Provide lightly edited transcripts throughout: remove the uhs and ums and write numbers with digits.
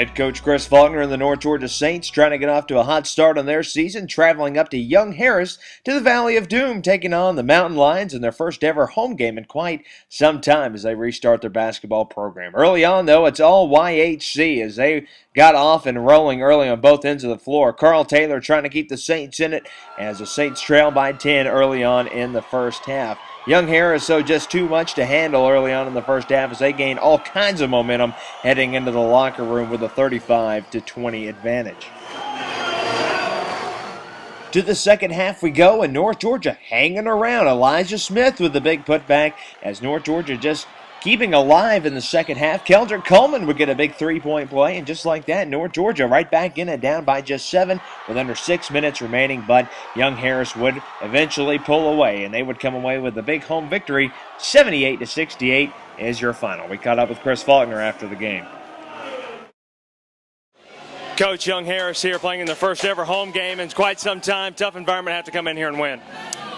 Head coach Chris Faulkner and the North Georgia Saints trying to get off to a hot start on their season, traveling up to Young Harris to the Valley of Doom, taking on the Mountain Lions in their first ever home game in quite some time as they restart their basketball program. Early on, though, it's all YHC as they got off and rolling early on both ends of the floor. Carl Taylor trying to keep the Saints in it as the Saints trail by 10 early on in the first half. Young Harris, so just too much to handle early on in the first half as they gained all kinds of momentum heading into the locker room with a 35-20 advantage. To the second half we go, and North Georgia hanging around. Elijah Smith with the big putback as North Georgia just keeping alive in the second half. Keldrick Coleman would get a big three-point play, and just like that, North Georgia right back in it, down by just 7 with under 6 minutes remaining, but Young Harris would eventually pull away, and they would come away with a big home victory. 78-68 is your final. We caught up with Chris Faulkner after the game. Coach, Young Harris here playing in their first ever home game in quite some time. Tough environment to have to come in here and win.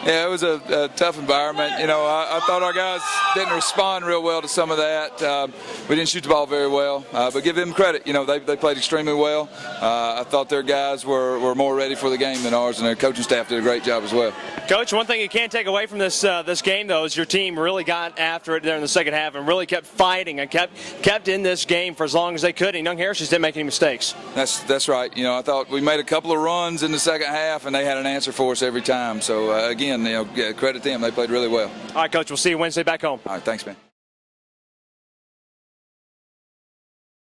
Yeah, it was a tough environment. You know, I thought our guys didn't respond real well to some of that. We didn't shoot the ball very well, but give them credit. You know, they played extremely well. I thought their guys were more ready for the game than ours, and their coaching staff did a great job as well. Coach, one thing you can't take away from this game, though, is your team really got after it there in the second half and really kept fighting and kept in this game for as long as they could, and Young Harris just didn't make any mistakes. That's right. You know, I thought we made a couple of runs in the second half, and they had an answer for us every time. So, again, you know, credit them. They played really well. All right, Coach, we'll see you Wednesday back home. All right, thanks, man.